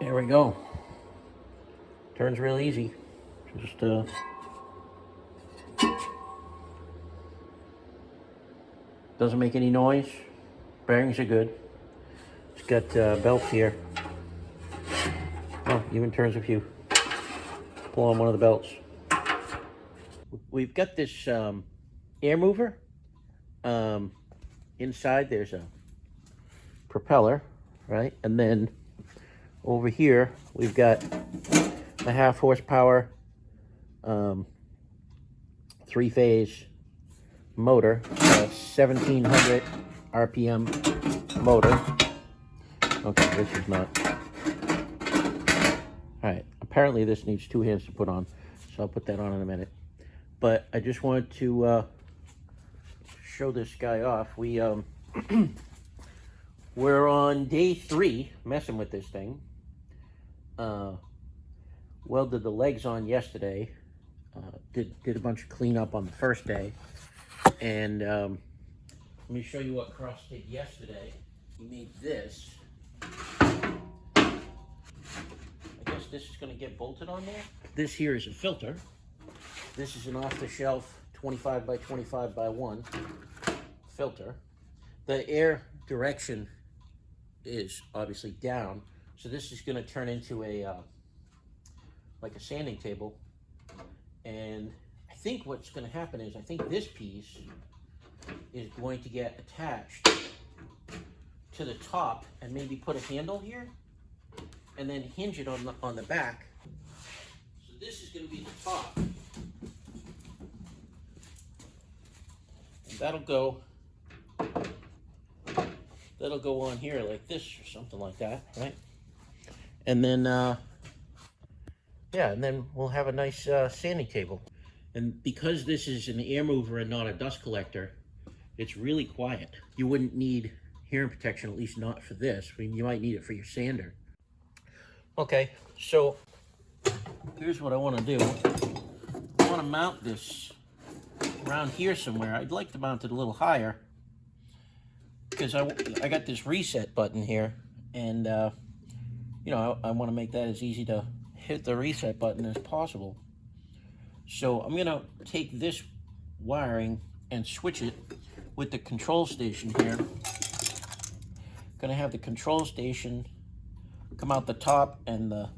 There we go. Turns real easy. Just doesn't make any noise. Bearings are good. It's got belts here. Oh, even turns if you pull on one of the belts. We've got this air mover. Inside there's a propeller, right? And then over here we've got a 1/2 horsepower 3-phase motor, 1700 RPM motor. Okay, this is not. All right, apparently this needs 2 hands to put on, so I'll put that on in a minute. But I just wanted to show this guy off. We're on day 3 messing with this thing. Welded the legs on yesterday. Did a bunch of cleanup on the first day. And let me show you what Cross did yesterday. He made this. I guess this is going to get bolted on there. This here is a filter. This is an off-the-shelf 25 by 25 by 1 filter. The air direction is obviously down, so this is going to turn into a like a sanding table. And I think what's going to happen is, I think this piece is going to get attached to the top and maybe put a handle here and then hinge it on the back. So this is going to be the top. And that'll go on here like this or something like that, right? And then yeah, and then we'll have a nice sanding table. And because this is an air mover and not a dust collector, it's really quiet. You wouldn't need hearing protection, at least not for this. I mean, you might need it for your sander. Okay, so here's what I want to do. I want to mount this around here somewhere. I'd like to mount it a little higher because I got this reset button here, and you know, I want to make that as easy to hit the reset button as possible. So I'm gonna take this wiring and switch it with the control station here. Gonna have the control station come out the top and the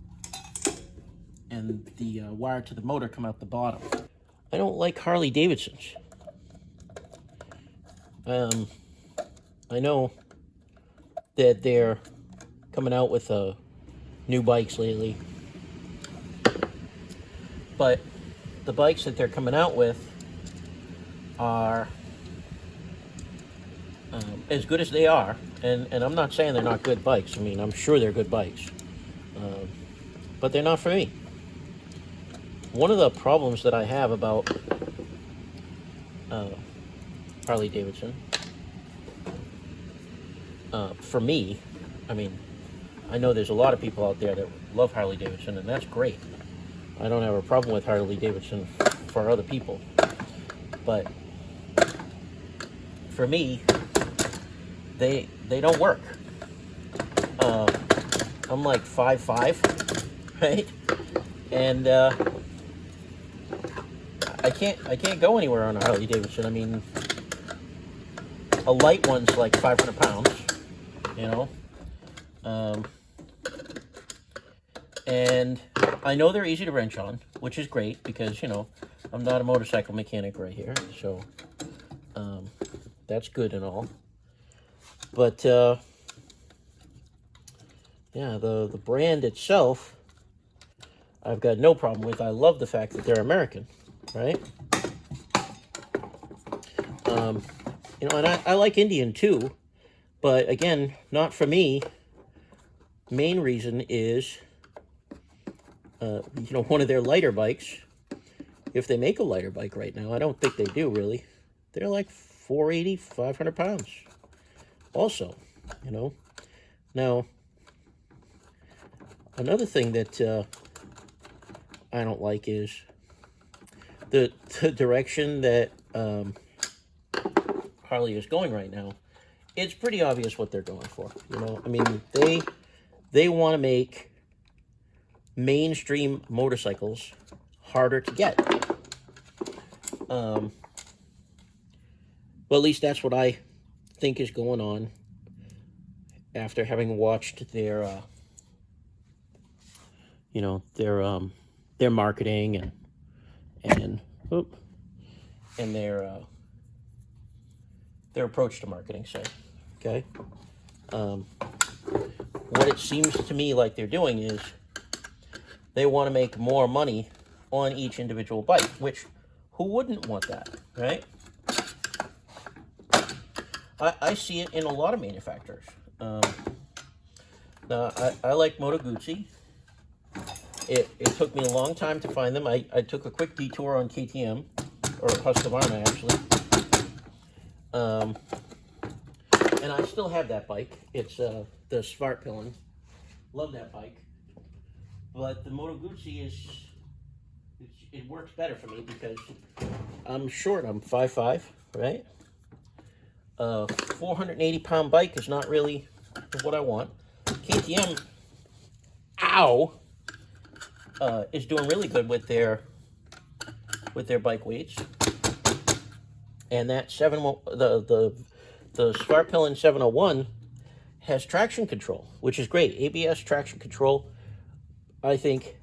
wire to the motor come out the bottom. I don't like Harley Davidsons. I know that they're coming out with new bikes lately, but the bikes that they're coming out with are as good as they are, and I'm not saying they're not good bikes. I mean, I'm sure they're good bikes, but they're not for me. One of the problems that I have about Harley Davidson, for me, I mean, I know there's a lot of people out there that love Harley Davidson, and that's great. I don't have a problem with Harley Davidson for other people, but for me, they don't work. I'm like 5'5", right? And I can't go anywhere on a Harley Davidson. I mean, a light one's like 500 pounds, you know. And I know they're easy to wrench on, which is great because, you know, I'm not a motorcycle mechanic right here, so that's good and all. But yeah, the brand itself, I've got no problem with. I love the fact that they're American, right? You know, and I like Indian too, but again, not for me. Main reason is, you know, one of their lighter bikes, if they make a lighter bike right now, I don't think they do really, they're like 480, 500 pounds also, you know. Now, another thing that I don't like is the direction that Harley is going right now. It's pretty obvious what they're going for, you know. I mean, they want to make mainstream motorcycles harder to get. Well, at least that's what I think is going on after having watched their, you know, their marketing and their approach to marketing. So, okay. What it seems to me like they're doing is they want to make more money on each individual bike, which who wouldn't want that, right? I see it in a lot of manufacturers. Now, I like Moto Guzzi. It took me a long time to find them. I took a quick detour on KTM, or Husqvarna actually. And I still have that bike. It's the Svartpillen. Love that bike. But the Moto Guzzi it works better for me because I'm short. I'm 5'5", right? 480-pound bike is not really what I want. KTM, is doing really good with their bike weights. And that the Svartpillen 701 has traction control, which is great. ABS traction control, I think,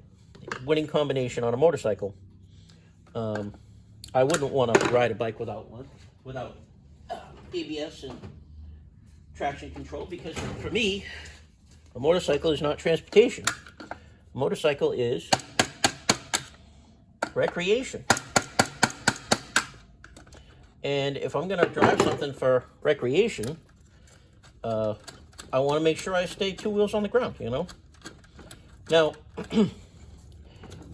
winning combination on a motorcycle. I wouldn't want to ride a bike without ABS and traction control, because for me, a motorcycle is not transportation. A motorcycle is recreation. And if I'm going to drive something for recreation, I want to make sure I stay two wheels on the ground, you know? Now,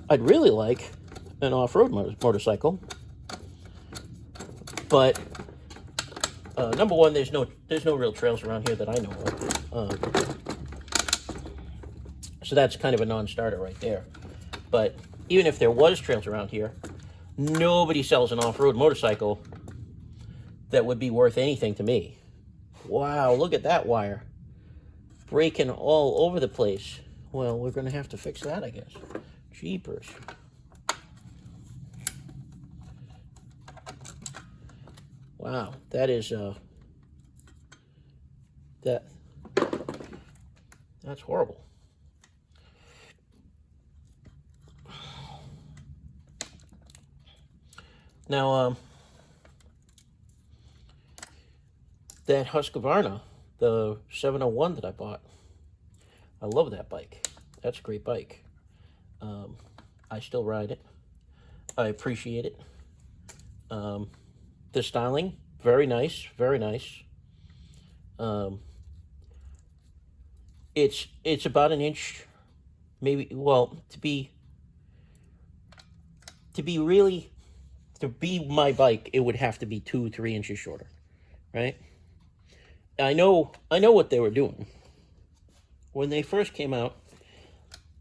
I'd really like an off-road motorcycle, but number one, there's no real trails around here that I know of. So that's kind of a non-starter right there. But even if there was trails around here, nobody sells an off-road motorcycle that would be worth anything to me. Wow, look at that wire. Breaking all over the place. Well, we're going to have to fix that, I guess. Jeepers. Wow, that is, that's horrible. Now, that Husqvarna, the 701 that I bought, I love that bike. That's a great bike. I still ride it. I appreciate it. The styling, very nice, very nice. It's about an inch, maybe. Well, to be my bike, it would have to be 2-3 inches shorter, right? I know what they were doing. When they first came out,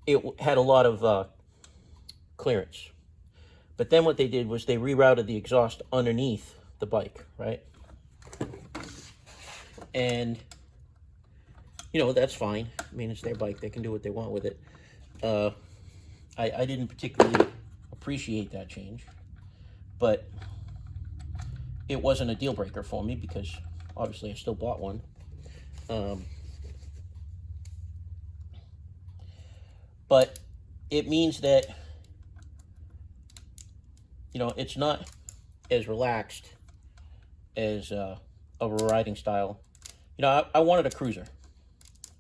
it had a lot of clearance. But then what they did was they rerouted the exhaust underneath the bike, right? And, you know, that's fine. I mean, it's their bike. They can do what they want with it. I didn't particularly appreciate that change. But it wasn't a deal breaker for me because obviously I still bought one. But it means that, you know, it's not as relaxed as a riding style. You know, I wanted a cruiser,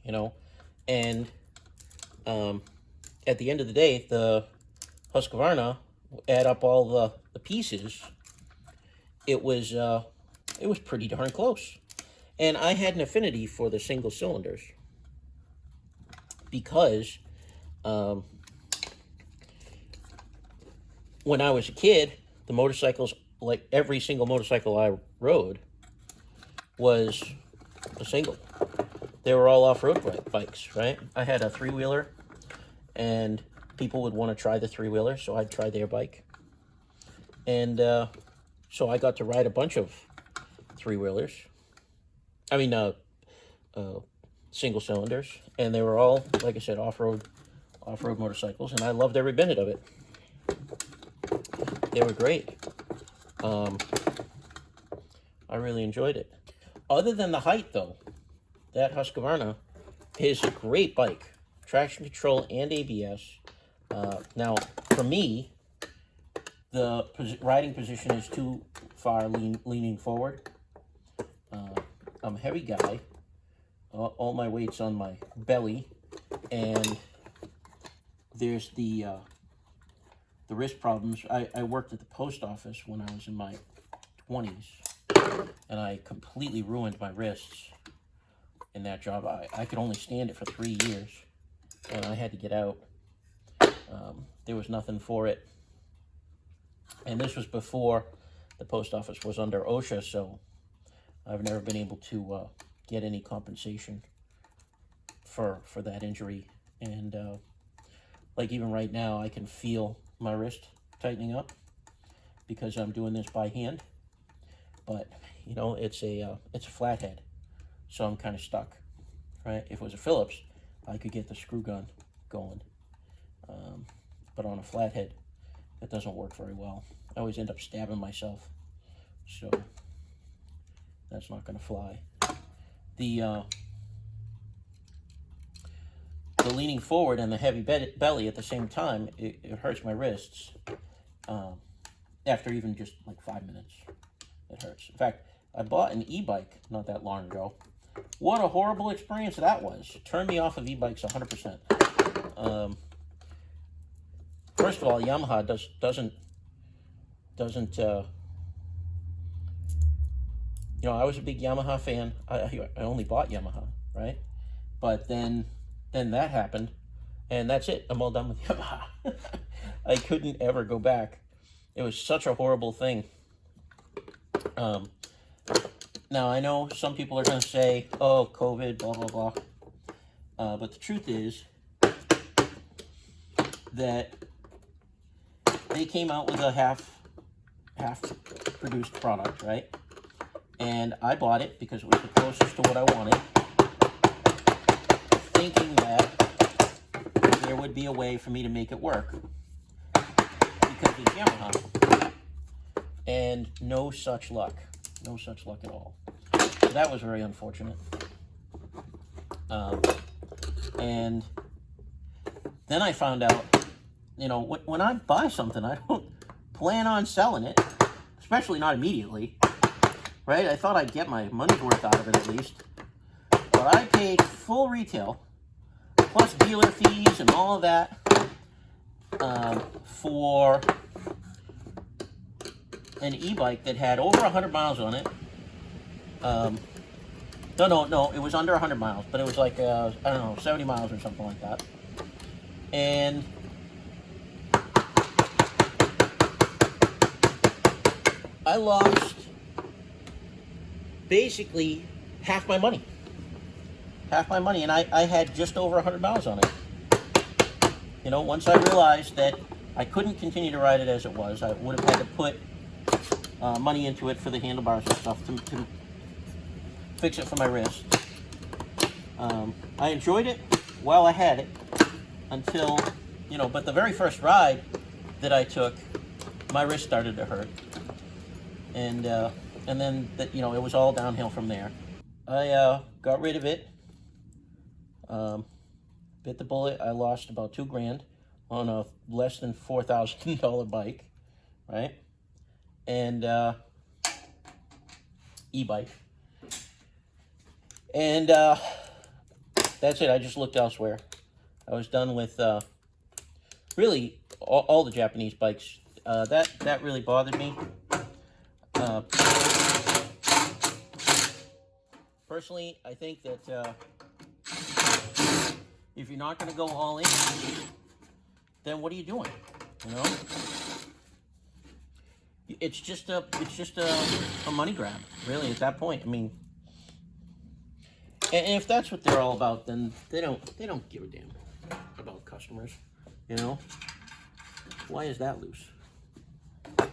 you know, and at the end of the day, the Husqvarna, add up all the pieces, it was pretty darn close. And I had an affinity for the single cylinders because when I was a kid, the motorcycles, like every single motorcycle I rode, was a single. They were all off-road bikes, right? I had a three-wheeler, and people would want to try the three-wheeler, so I'd try their bike. And so I got to ride a bunch of three-wheelers. I mean, single cylinders, and they were all, like I said, off-road off-road motorcycles, and I loved every minute of it. They were great. I really enjoyed it. Other than the height, though, that Husqvarna is a great bike. Traction control and ABS. Now, for me, the riding position is too far leaning forward. I'm a heavy guy. All my weight's on my belly, and there's the wrist problems. I worked at the post office when I was in my 20s, and I completely ruined my wrists in that job. I could only stand it for 3 years, and I had to get out. There was nothing for it. And this was before the post office was under OSHA, so I've never been able to get any compensation for that injury. And like even right now, I can feel my wrist tightening up because I'm doing this by hand. But you know, it's a flathead, so I'm kind of stuck. Right? If it was a Phillips, I could get the screw gun going. But on a flathead, it doesn't work very well. I always end up stabbing myself, so that's not going to fly. The leaning forward and the heavy belly at the same time, it hurts my wrists. After even just like 5 minutes, it hurts. In fact, I bought an e-bike not that long ago. What a horrible experience that was. It turned me off of e-bikes 100%. First of all, Yamaha doesn't you know, I was a big Yamaha fan. I only bought Yamaha, right? But then that happened, and that's it. I'm all done with Yamaha. I couldn't ever go back. It was such a horrible thing. Now, I know some people are going to say, oh, COVID, blah, blah, blah. But the truth is that they came out with a half-produced product, right? And I bought it because it was the closest to what I wanted, thinking that there would be a way for me to make it work because it's Yamaha. And no such luck. No such luck at all. So that was very unfortunate. And then I found out, you know, when I buy something, I don't plan on selling it, especially not immediately, right? I thought I'd get my money's worth out of it at least. But I paid full retail, plus dealer fees and all of that, for an e-bike that had over 100 miles on it. No, it was under 100 miles, but it was like, I don't know, 70 miles or something like that. And I lost basically half my money. And I had just over 100 miles on it. You know, once I realized that I couldn't continue to ride it as it was, I would have had to put money into it for the handlebars and stuff to fix it for my wrist. I enjoyed it while I had it until, you know, but the very first ride that I took, my wrist started to hurt. And then, you know, it was all downhill from there. I got rid of it, bit the bullet. I lost about $2,000 on a less than $4,000 bike, right? And e-bike. And that's it. I just looked elsewhere. I was done with really all the Japanese bikes. That really bothered me. Personally, I think that if you're not going to go all in, then what are you doing? You know, it's just a money grab, really. At that point, I mean, and if that's what they're all about, then they don't give a damn about customers. You know, why is that loose? I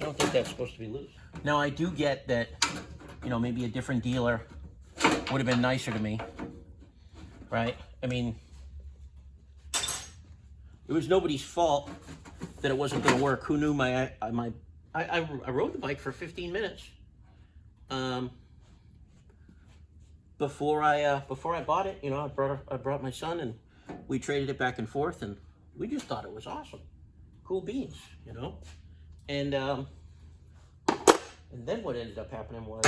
don't think that's supposed to be loose. Now, I do get that, you know, maybe a different dealer would have been nicer to me, right? I mean, it was nobody's fault that it wasn't going to work. Who knew I rode the bike for 15 minutes before I bought it. You know, I brought my son, and we traded it back and forth, and we just thought it was awesome. Cool beans, you know. And then what ended up happening was,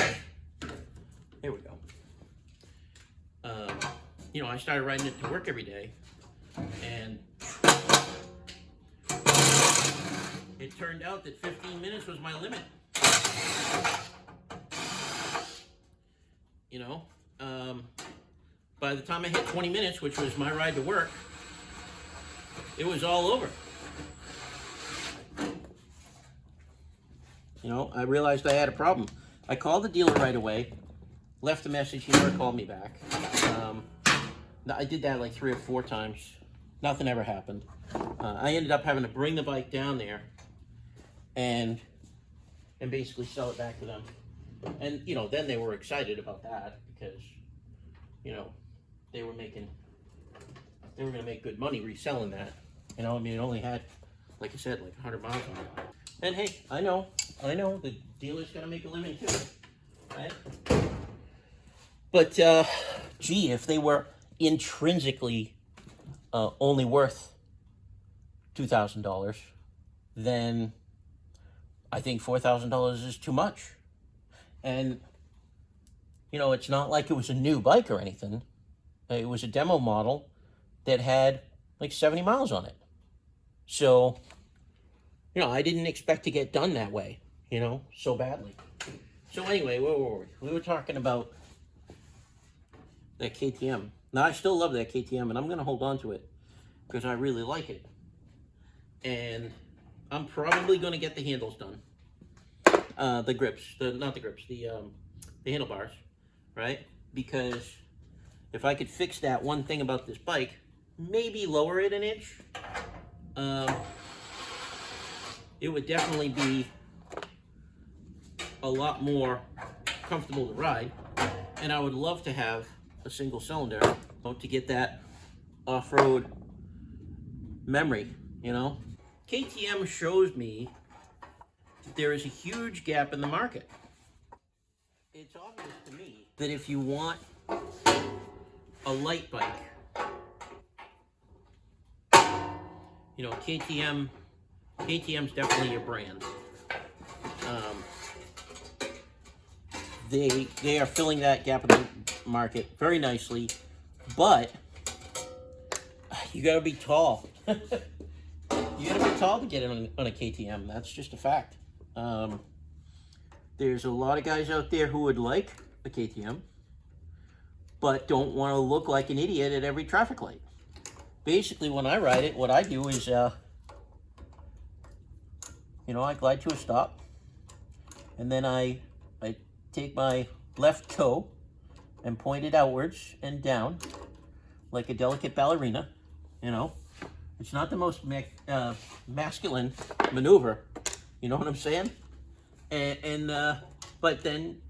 here we go. You know, I started riding it to work every day, and it turned out that 15 minutes was my limit. You know, by the time I hit 20 minutes, which was my ride to work, it was all over. You know, I realized I had a problem. I called the dealer right away, left a message. He never called me back. I did that like 3 or 4 times. Nothing ever happened. I ended up having to bring the bike down there and basically sell it back to them. And, you know, then they were excited about that because, you know, they were going to make good money reselling that. You know, I mean, it only had, like I said, like 100 miles on it. And hey, I know, the dealer's got to make a living too, right? But, gee, if they were intrinsically only worth $2,000, then I think $4,000 is too much. And, you know, it's not like it was a new bike or anything. It was a demo model that had like 70 miles on it. So, you know, I didn't expect to get done that way, you know, so badly. So anyway, where were we? We were talking about that KTM. Now, I still love that KTM, and I'm going to hold on to it because I really like it. And I'm probably going to get the handles done. The grips, not the grips, the handlebars, right? Because if I could fix that one thing about this bike, maybe lower it an inch, it would definitely be a lot more comfortable to ride. And I would love to have a single cylinder to get that off-road memory, you know? KTM shows me that there is a huge gap in the market. It's obvious to me that if you want a light bike, you know, KTM's definitely your brand. They are filling that gap in the market very nicely, but you gotta be tall. You gotta be tall to get on a KTM. That's just a fact. There's a lot of guys out there who would like a KTM, but don't want to look like an idiot at every traffic light. Basically, when I ride it, what I do is, you know, I glide to a stop, and then I take my left toe and point it outwards and down like a delicate ballerina, you know. It's not the most masculine maneuver, you know what I'm saying? But then,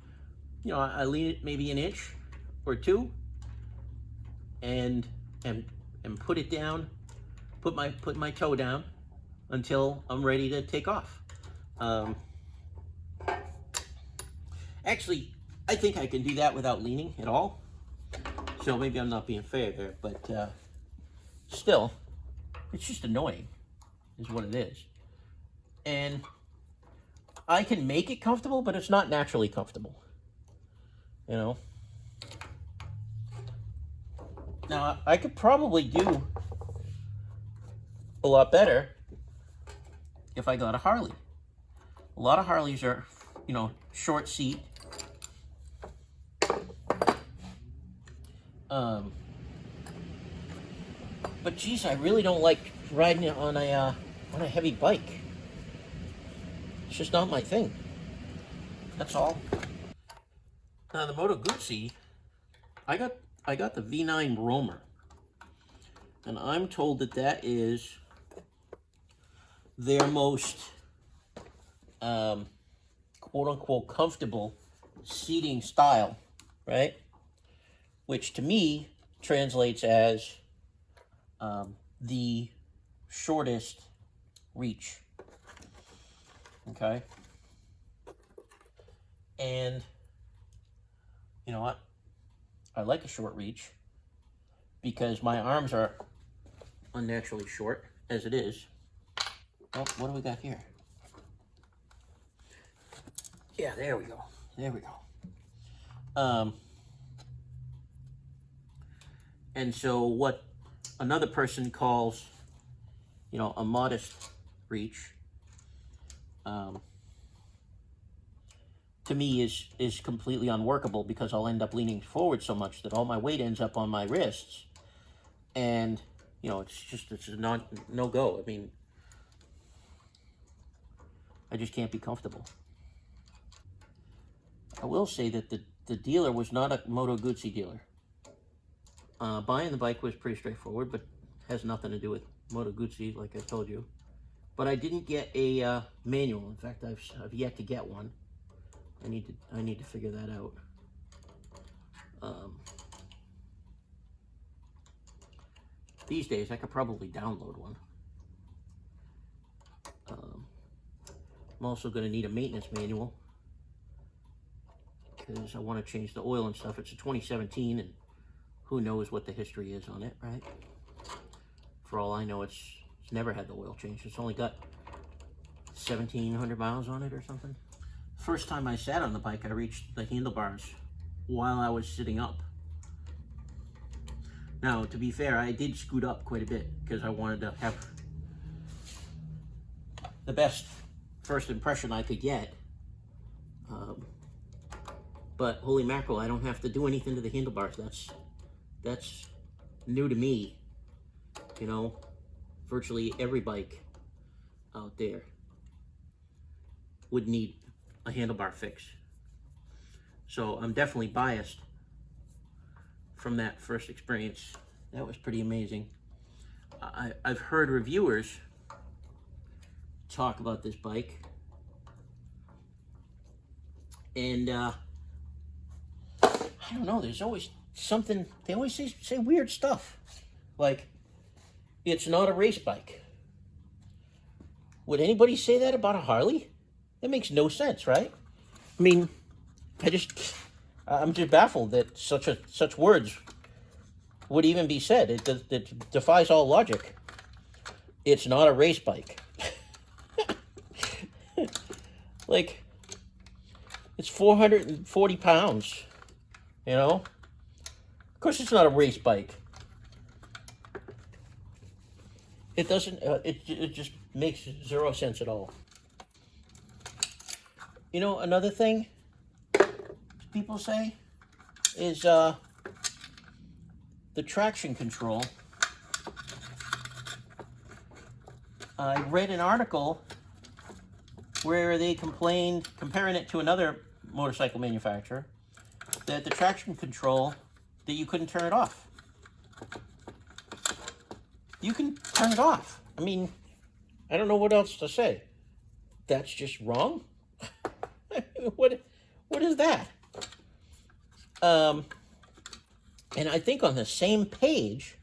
you know, I lean it maybe an inch or two and put it down, put my toe down until I'm ready to take off. Actually, I think I can do that without leaning at all. So maybe I'm not being fair there, but still, it's just annoying, is what it is. And I can make it comfortable, but it's not naturally comfortable, you know. Now, I could probably do a lot better if I got a Harley. A lot of Harleys are, you know, short seat. But geez, I really don't like riding it on a heavy bike. It's just not my thing. That's all. Now the Moto Guzzi, I got the V9 Roamer, and I'm told that is their most quote unquote comfortable seating style, right? Which to me translates as the shortest reach. Okay. And you know what? I like a short reach because my arms are unnaturally short as it is. Oh, what do we got here? Yeah, there we go. There we go. And so what another person calls, you know, a modest reach, to me is completely unworkable because I'll end up leaning forward so much that all my weight ends up on my wrists, and you know it's a no go. I mean, I just can't be comfortable. I will say that the dealer was not a Moto Guzzi dealer. Buying the bike was pretty straightforward, but has nothing to do with Moto Guzzi, like I told you. But I didn't get a manual. In fact, I've yet to get one. I need to figure that out. These days, I could probably download one. I'm also going to need a maintenance manual because I want to change the oil and stuff. It's a 2017, and who knows what the history is on it, right? For all I know, it's never had the oil change. It's only got 1,700 miles on it or something. First time I sat on the bike, I reached the handlebars while I was sitting up. Now, to be fair, I did scoot up quite a bit because I wanted to have the best first impression I could get. But holy mackerel, I don't have to do anything to the handlebars. That's new to me. You know, virtually every bike out there would need a handlebar fix. So I'm definitely biased from that first experience. That was pretty amazing. I've heard reviewers talk about this bike, and I don't know, there's always something, they always say weird stuff. Like, it's not a race bike. Would anybody say that about a Harley? That makes no sense, right? I mean, I'm just baffled that such words would even be said. It defies all logic. It's not a race bike. Like, it's 440 pounds, you know? Of course it's not a race bike. It doesn't, it just makes zero sense at all. You know, another thing people say is the traction control. I read an article where they complained, comparing it to another motorcycle manufacturer, that the traction control, that you couldn't turn it off. You can turn it off. I mean, I don't know what else to say. That's just wrong. What is that? And I think on the same page,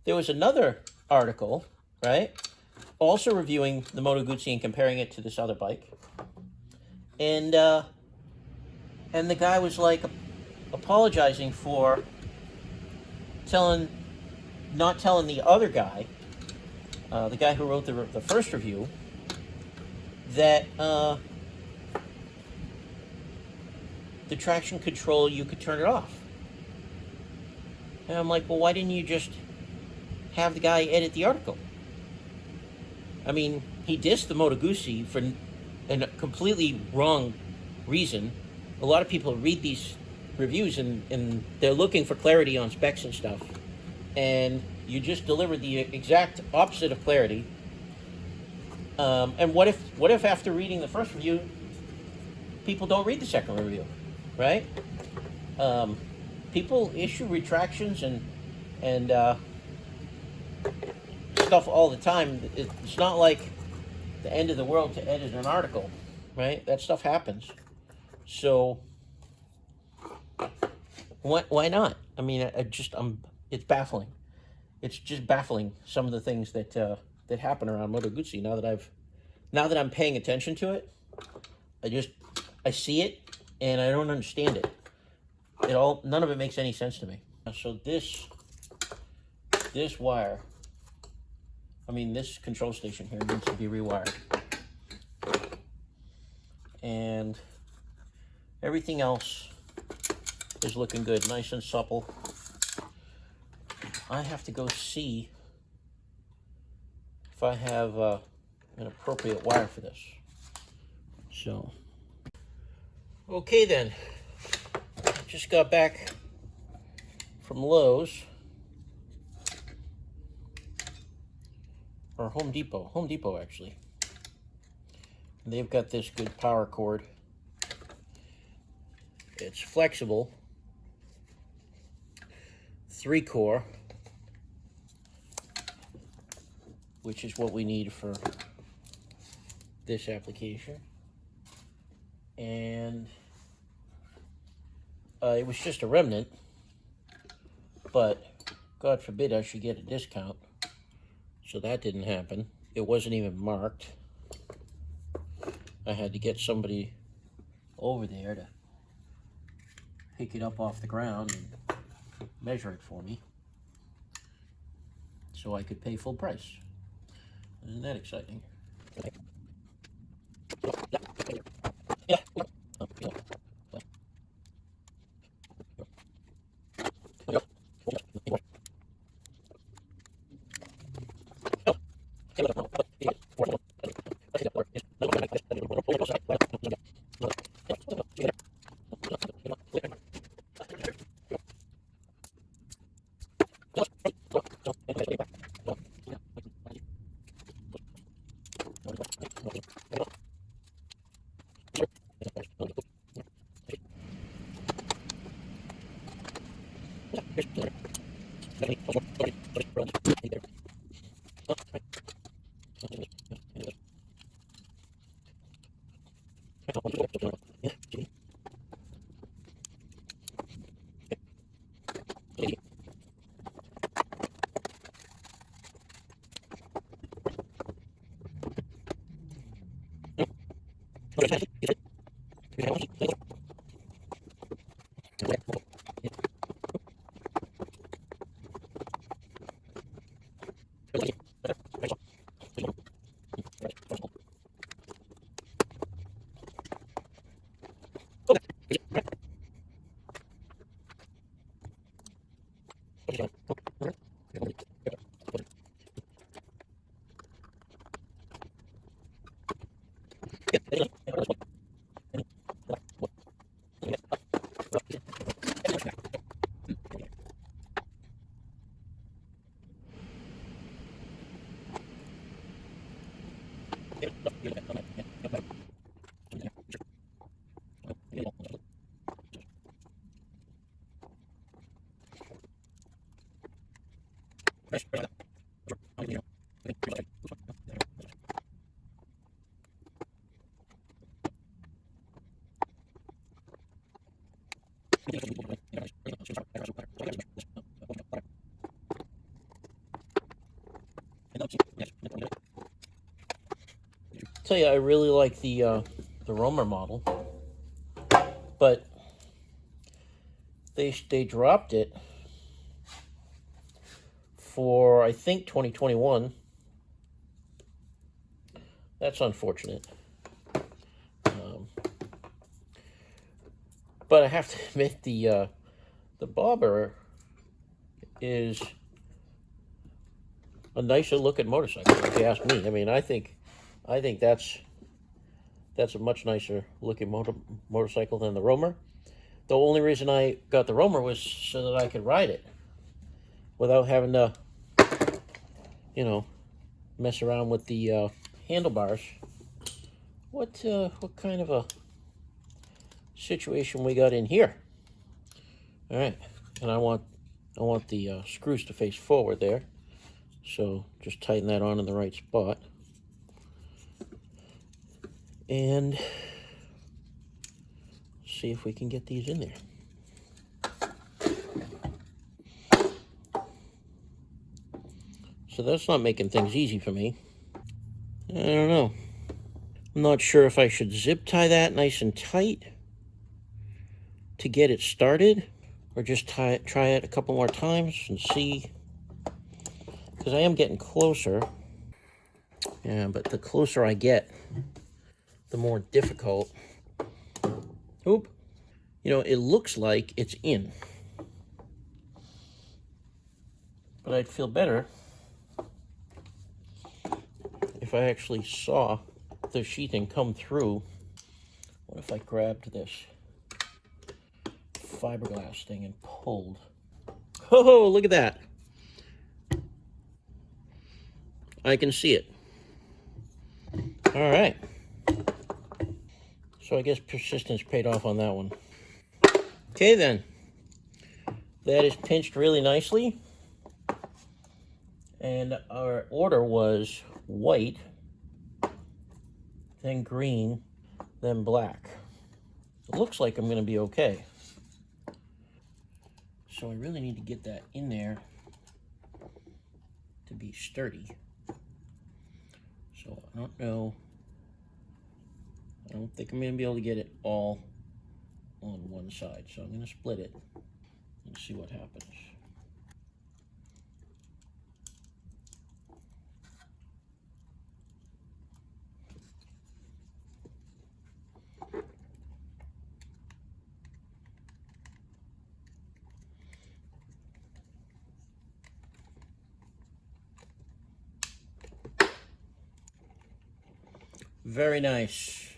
there was another article, right? Also reviewing the Moto Guzzi and comparing it to this other bike. And the guy was like apologizing for not telling the other guy, the guy who wrote the first review, that the traction control, you could turn it off. And I'm like, well, why didn't you just have the guy edit the article? I mean, he dissed the Moto Guzzi for a completely wrong reason. A lot of people read these reviews and they're looking for clarity on specs and stuff. And you just delivered the exact opposite of clarity. And what if after reading the first review, people don't read the second review, right? People issue retractions and stuff all the time. It's not like the end of the world to edit an article, right? That stuff happens. So why not? I mean, it's baffling. It's just baffling, some of the things that that happen around Moto Guzzi now that I'm paying attention to it. I see it and I don't understand it. None of it makes any sense to me. So this wire, this control station here needs to be rewired. And everything else is looking good, nice and supple. I have to go see if I have an appropriate wire for this. So, okay then. Just got back from Lowe's, or Home Depot actually. And they've got this good power cord. It's flexible, 3-core, which is what we need for this application. And it was just a remnant, but God forbid I should get a discount. So that didn't happen. It wasn't even marked. I had to get somebody over there to pick it up off the ground and measure it for me so I could pay full price. Isn't that exciting? Yeah. Tell you, I really like the Romer model, but they dropped it for, I think, 2021. That's unfortunate. But I have to admit, the Bobber is a nicer looking motorcycle, if you ask me. I mean, I think that's a much nicer looking motorcycle than the Romer. The only reason I got the Romer was so that I could ride it without having to, mess around with the handlebars. What kind of a situation we got in here? All right, and I want the screws to face forward there, so just tighten that on in the right spot. And see if we can get these in there. So that's not making things easy for me. I don't know. I'm not sure if I should zip tie that nice and tight to get it started, or just try it a couple more times and see, because I am getting closer. Yeah, but the closer I get, the more difficult. Oop. You know, it looks like it's in, but I'd feel better if I actually saw the sheathing come through. What if I grabbed this fiberglass thing and pulled? Oh, look at that. I can see it. All right. So I guess persistence paid off on that one. Okay, then. That is pinched really nicely. And our order was white, then green, then black. It looks like I'm going to be okay. So I really need to get that in there to be sturdy. So I don't know. I don't think I'm going to be able to get it all on one side. So I'm going to split it and see what happens. Very nice.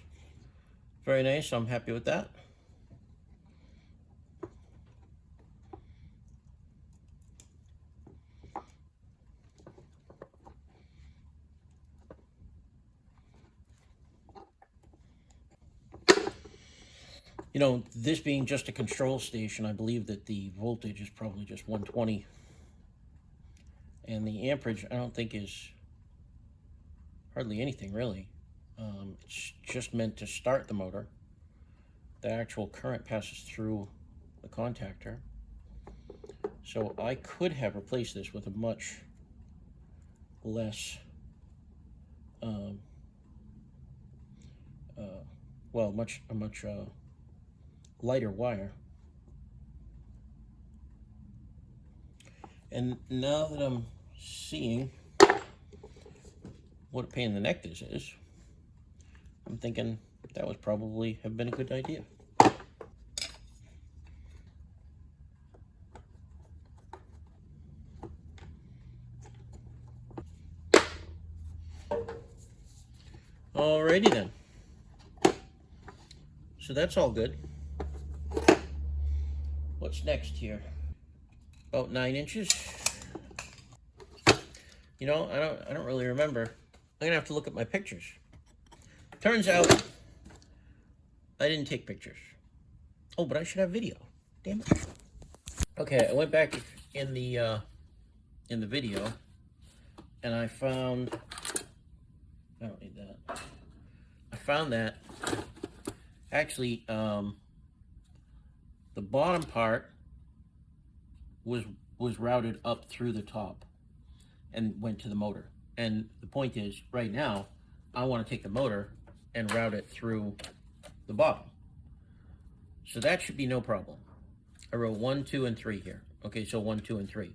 Very nice. I'm happy with that. You know, this being just a control station, I believe that the voltage is probably just 120. And the amperage, I don't think, is hardly anything, really. It's just meant to start the motor. The actual current passes through the contactor. So I could have replaced this with a much less, much lighter wire. And now that I'm seeing what a pain in the neck this is, I'm thinking that would probably have been a good idea. Alrighty then. So that's all good. What's next here? About 9 inches. You know, I don't really remember. I'm gonna have to look at my pictures. Turns out I didn't take pictures. Oh, but I should have video. Damn it. Okay, I went back in the video, and I found. I don't need that. I found that actually the bottom part was routed up through the top and went to the motor. And the point is, right now, I want to take the motor and route it through the bottom. So that should be no problem. I wrote 1, 2, and 3 here. Okay, so 1, 2, and 3.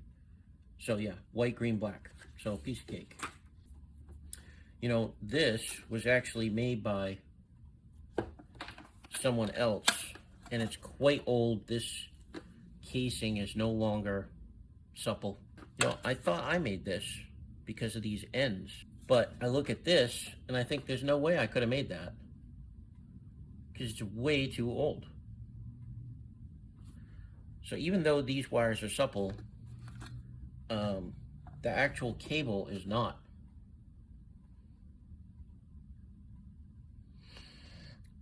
So yeah, white, green, black. So piece of cake. You know, this was actually made by someone else, and it's quite old. This casing is no longer supple. You know, I thought I made this because of these ends, but I look at this and I think there's no way I could have made that because it's way too old. So even though these wires are supple, the actual cable is not.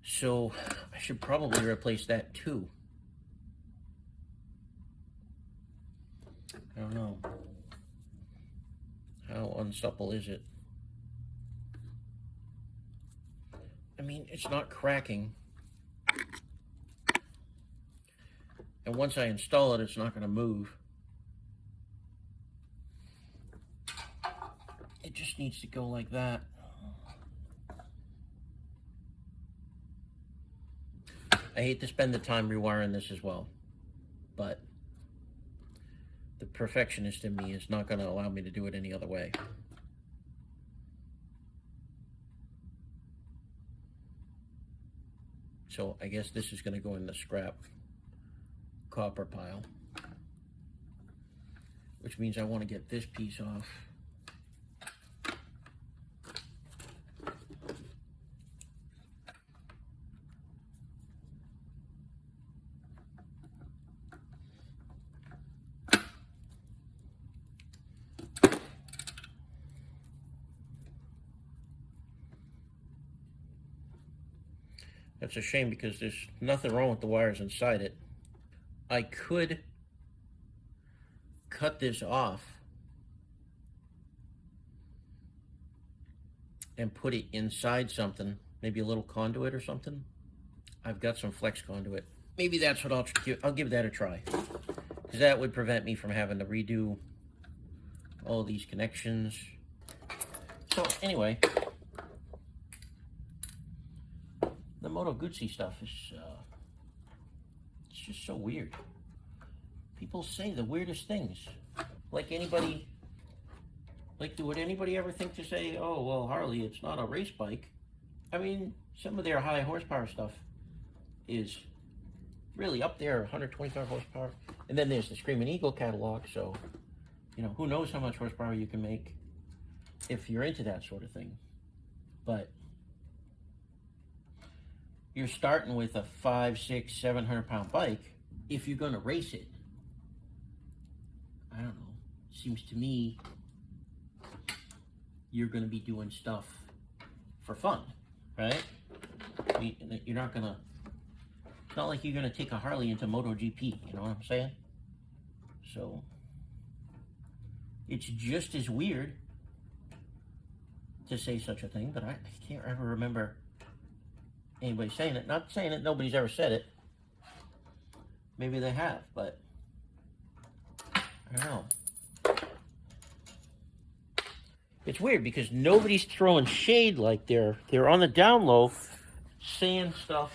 So I should probably replace that too. I don't know. How unsupple is it? I mean, it's not cracking. And once I install it, it's not going to move. it just needs to go like that. I hate to spend the time rewiring this as well, but the perfectionist in me is not going to allow me to do it any other way. So I guess this is going to go in the scrap copper pile, which means I want to get this piece off. That's a shame because there's nothing wrong with the wires inside it. I could cut this off and put it inside something, maybe a little conduit or something. I've got some flex conduit. Maybe that's what I'll give that a try, because that would prevent me from having to redo all these connections. So anyway, the Moto Guzzi stuff is it's just so weird. People say the weirdest things. Like anybody, would anybody ever think to say, oh, well, Harley, it's not a race bike? I mean, some of their high horsepower stuff is really up there, 125 horsepower. And then there's the Screaming Eagle catalog, so, you know, who knows how much horsepower you can make if you're into that sort of thing. But you're starting with a 500, 600, 700 pound bike. If you're going to race it, I don't know, seems to me you're going to be doing stuff for fun, right? You're not going to, it's not like you're going to take a Harley into MotoGP, you know what I'm saying? So it's just as weird to say such a thing, but I can't ever remember anybody saying it. Not saying that nobody's ever said it. Maybe they have, but I don't know. It's weird because nobody's throwing shade like they're on the down low saying stuff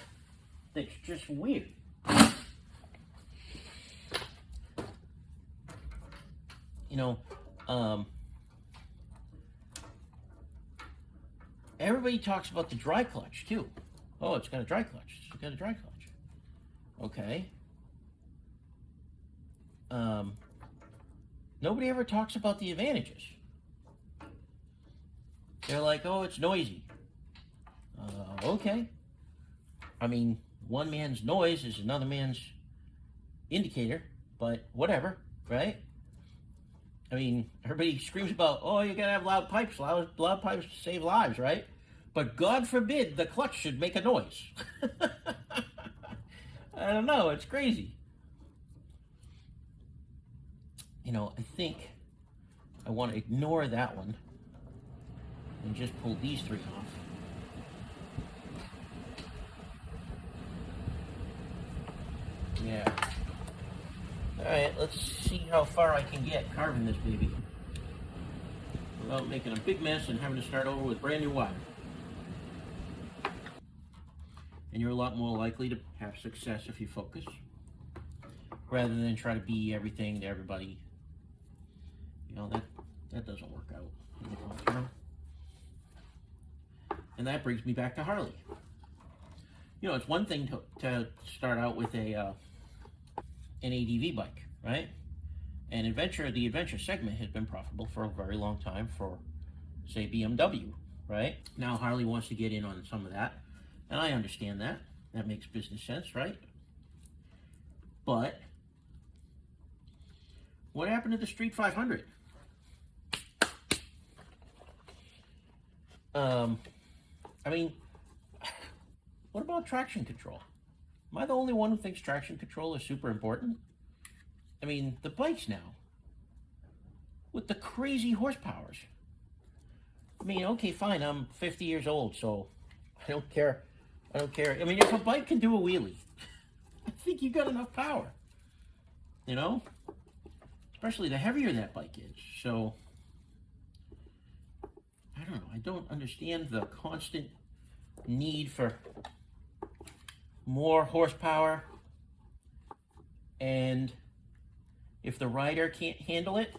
that's just weird. You know, everybody talks about the dry clutch too. Oh, it's got a dry clutch. It's got a dry clutch. Okay. Nobody ever talks about the advantages. They're like, oh, it's noisy. Okay. I mean, one man's noise is another man's indicator, but whatever, right? I mean, everybody screams about, oh, you gotta have loud pipes. Loud pipes save lives, right? But God forbid the clutch should make a noise. I don't know, it's crazy. You know, I think I want to ignore that one and just pull these three off. Yeah. Alright, let's see how far I can get carving this baby without making a big mess and having to start over with brand new wire. And you're a lot more likely to have success if you focus, rather than try to be everything to everybody. You know, that doesn't work out in the long term. And that brings me back to Harley. You know, it's one thing to start out with an ADV bike, right? And the adventure segment has been profitable for a very long time for, say, BMW, right? Now Harley wants to get in on some of that, and I understand that. That makes business sense, right? But what happened to the Street 500? I mean, what about traction control? Am I the only one who thinks traction control is super important? I mean, the bikes now, with the crazy horsepowers. I mean, okay, fine, I'm 50 years old, so I don't care. I mean, if a bike can do a wheelie, I think you got enough power, you know? Especially the heavier that bike is. So, I don't know. I don't understand the constant need for more horsepower, and if the rider can't handle it,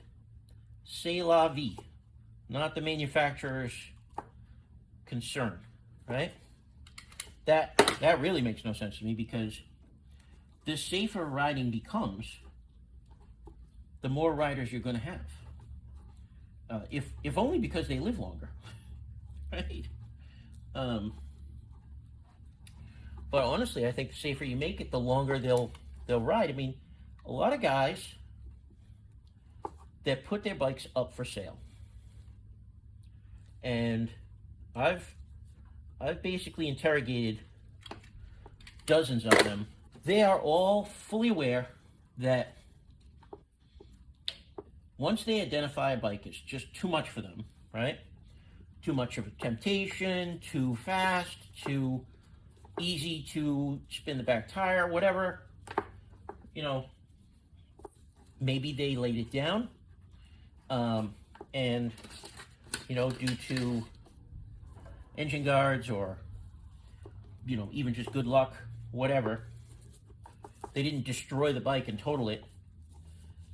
c'est la vie. Not the manufacturer's concern, right? That really makes no sense to me, because the safer riding becomes, the more riders you're going to have. If only because they live longer, right? But honestly, I think the safer you make it, the longer they'll ride. I mean, a lot of guys that put their bikes up for sale, and I've basically interrogated dozens of them. They are all fully aware that once they identify a bike is just too much for them, right? Too much of a temptation, too fast, too easy to spin the back tire, whatever, you know, maybe they laid it down, and, you know, due to engine guards or, you know, even just good luck, whatever, they didn't destroy the bike and total it.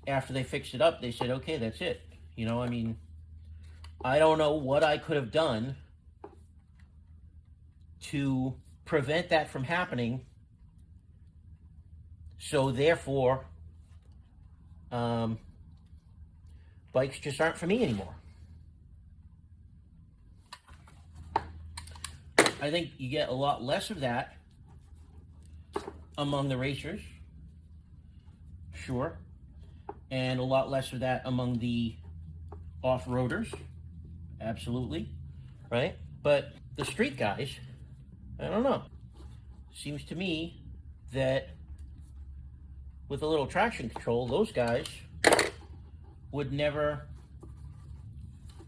After they fixed it up, they said, okay, that's it. You know, I mean, I don't know what I could have done to prevent that from happening. So therefore, bikes just aren't for me anymore. I think you get a lot less of that among the racers, sure, and a lot less of that among the off-roaders, absolutely, right? But the street guys, I don't know. Seems to me that with a little traction control, those guys would never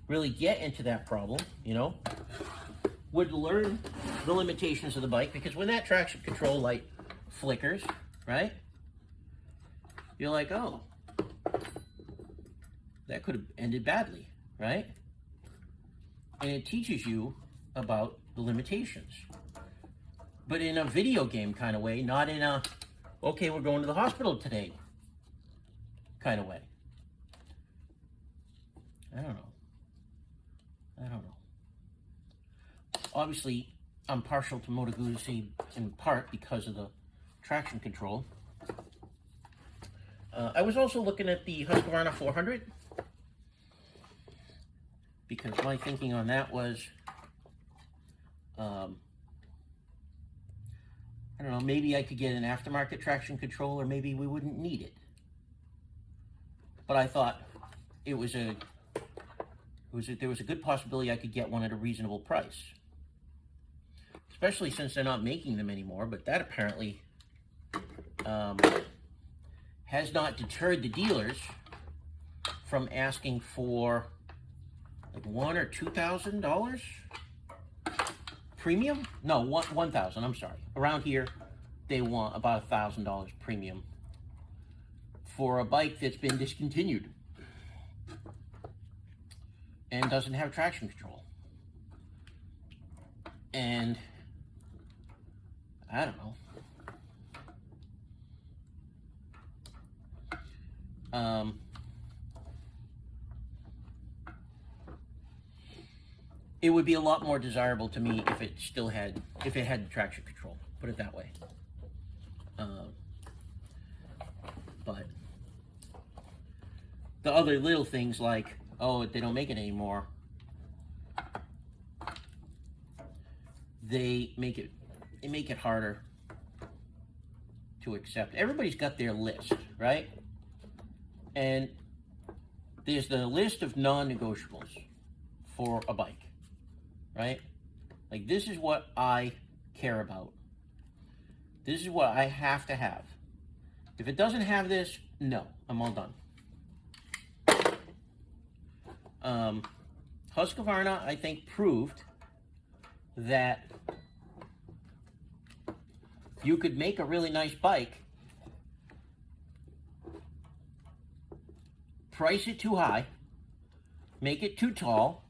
really get into that problem, you know? Would learn the limitations of the bike, because when that traction control light flickers, right? You're like, oh, that could have ended badly, right? And it teaches you about the limitations. But in a video game kind of way, not in a, okay, we're going to the hospital today kind of way. I don't know. Obviously, I'm partial to Moto Guzzi in part because of the traction control. I was also looking at the Husqvarna 400, because my thinking on that was, I don't know, maybe I could get an aftermarket traction control, or maybe we wouldn't need it. But I thought there was a good possibility I could get one at a reasonable price, especially since they're not making them anymore. But that apparently has not deterred the dealers from asking for like $1,000 or $2,000 premium. No, $1,000. I'm sorry. Around here, they want about $1,000 premium for a bike that's been discontinued and doesn't have traction control. And I don't know. It would be a lot more desirable to me if it had traction control. Put it that way. But the other little things like, oh, they don't make it anymore, they make it harder to accept. Everybody's got their list, right? And there's the list of non-negotiables for a bike, right? Like, this is what I care about. This is what I have to have. If it doesn't have this, no, I'm all done. Husqvarna, I think, proved that you could make a really nice bike, price it too high, make it too tall,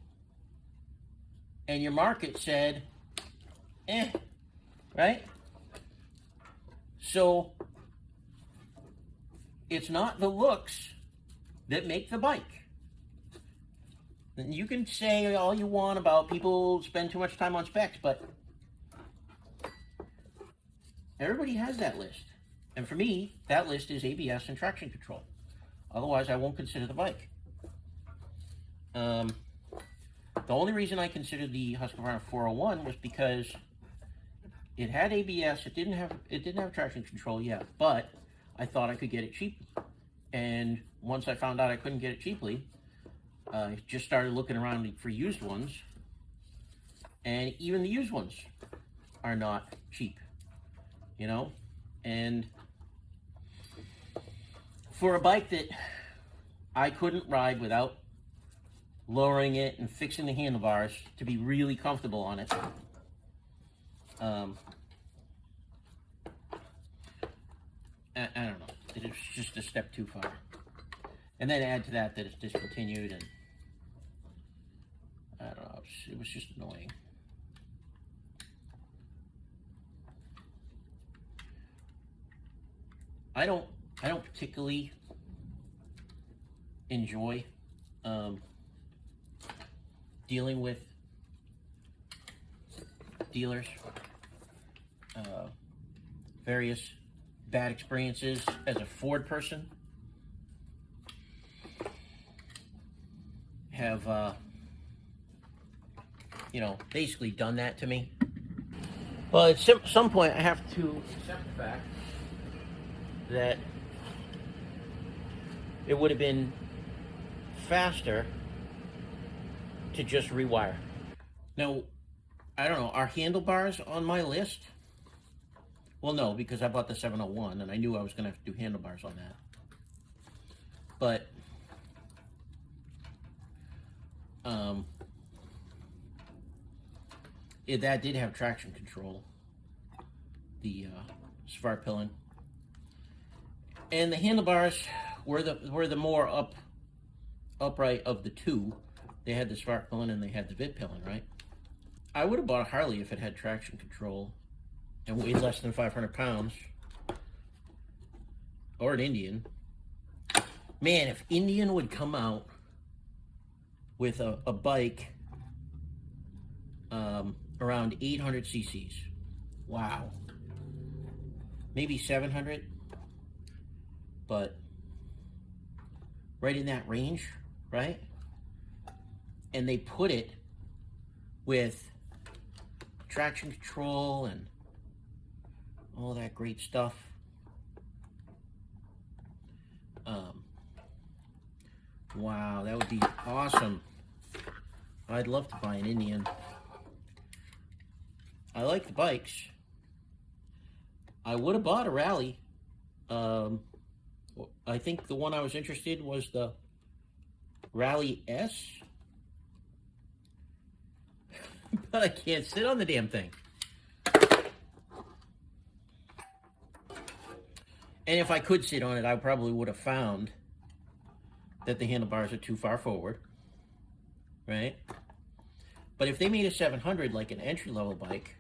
and your market said, eh, right? So it's not the looks that make the bike. And you can say all you want about people spend too much time on specs, but everybody has that list. And for me, that list is ABS and traction control. Otherwise, I won't consider the bike. The only reason I considered the Husqvarna 401 was because it had ABS. It didn't have traction control yet, but I thought I could get it cheap. And once I found out I couldn't get it cheaply, I just started looking around for used ones, and even the used ones are not cheap, you know? And for a bike that I couldn't ride without lowering it and fixing the handlebars to be really comfortable on it, I don't know. It was just a step too far. And then add to that it's discontinued, and I don't know, it was just annoying. I don't particularly enjoy dealing with dealers. Various bad experiences as a Ford person have basically done that to me. Well, at some point I have to accept the fact that it would have been faster to just rewire. Now, I don't know, are handlebars on my list? Well, no, because I bought the 701 and I knew I was going to have to do handlebars on that. But that did have traction control, the spark pillar, and the handlebars were the more upright of the two. They had the spark pillar and they had the vid pillar, right? I would have bought a Harley if it had traction control and weighed less than 500 pounds, or an Indian. Man, if Indian would come out with a bike around 800 cc's, wow, maybe 700, but right in that range, right? And they put it with traction control and all that great stuff. Wow, that would be awesome. I'd love to buy an Indian. I like the bikes. I would have bought a Rally. I think the one I was interested in was the Rally S. But I can't sit on the damn thing. And if I could sit on it, I probably would have found that the handlebars are too far forward, right? But if they made a 700 like an entry-level bike,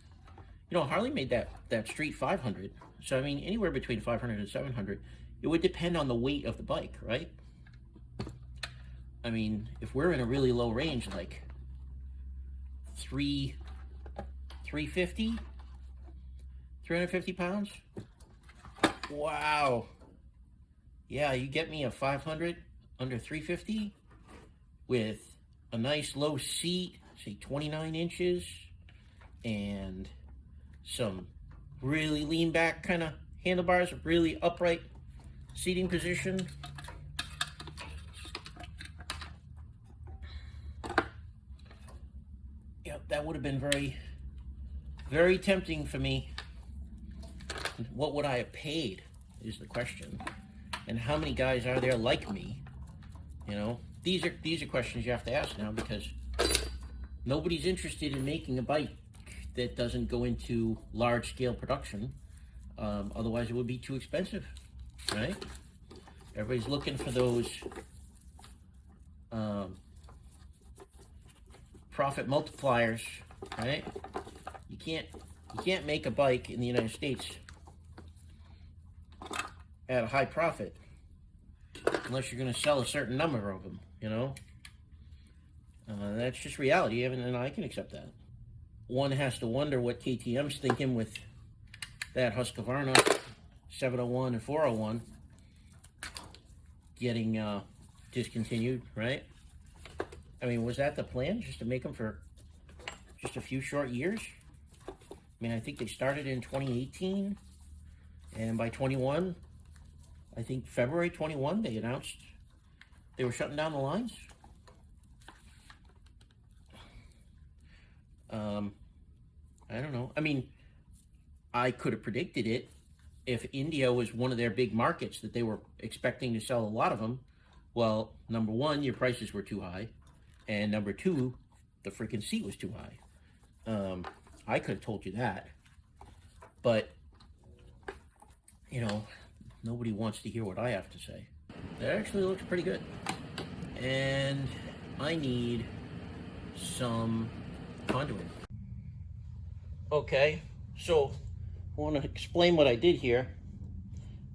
Harley made that street 500. So, I mean, anywhere between 500 and 700, it would depend on the weight of the bike, right? I mean, if we're in a really low range, like 350 pounds, wow. Yeah, you get me a 500 under 350 with a nice low seat, say 29 inches, and some really lean back kind of handlebars, really upright seating position. Yep, that would have been very, very tempting for me. What would I have paid is the question. And how many guys are there like me? These are questions you have to ask now, because nobody's interested in making a bike that doesn't go into large scale production. Otherwise it would be too expensive, right? Everybody's looking for those profit multipliers, right? You can't make a bike in the United States at a high profit unless you're going to sell a certain number of them, you know? That's just reality, and I can accept that. One has to wonder what KTM's thinking with that Husqvarna 701 and 401 getting discontinued, right? I mean, was that the plan, just to make them for just a few short years? I mean, I think they started in 2018, and by 21, I think February 21, they announced they were shutting down the lines. I don't know. I mean, I could have predicted it if India was one of their big markets that they were expecting to sell a lot of them. Well, number one, your prices were too high, and number two, the freaking seat was too high. I could have told you that, but, you know, nobody wants to hear what I have to say. That actually looks pretty good, and I need some conduit. Okay, so I want to explain what I did here.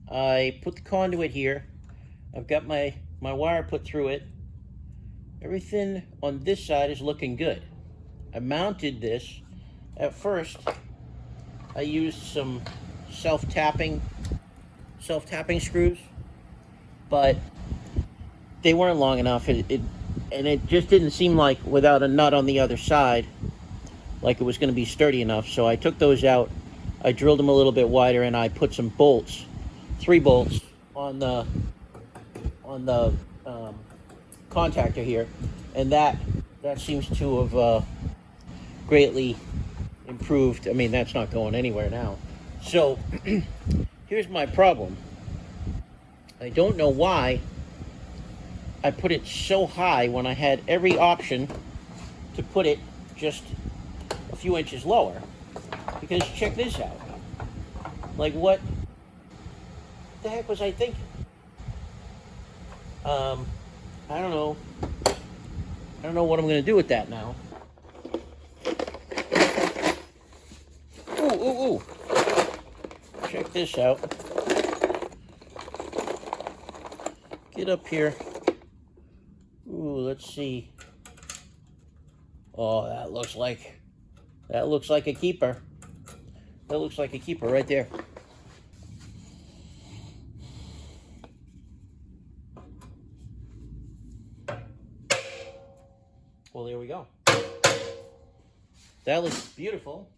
I put the conduit here. I've got my wire put through it. Everything on this side is looking good. I mounted this. At first, I used some self-tapping screws, but they weren't long enough. And it just didn't seem like, without a nut on the other side, like it was going to be sturdy enough. So I took those out. I drilled them a little bit wider, and I put some bolts, 3 bolts on the contactor here, and that seems to have greatly improved. I mean, that's not going anywhere now. So here's my problem. I don't know why I put it so high when I had every option to put it just a few inches lower. Because check this out. Like, what the heck was I thinking? I don't know. I don't know what I'm going to do with that now. Ooh, ooh, ooh. Check this out. Get up here. Ooh, let's see. Oh, that looks like a keeper. That looks like a keeper right there. Well, there we go. That looks beautiful.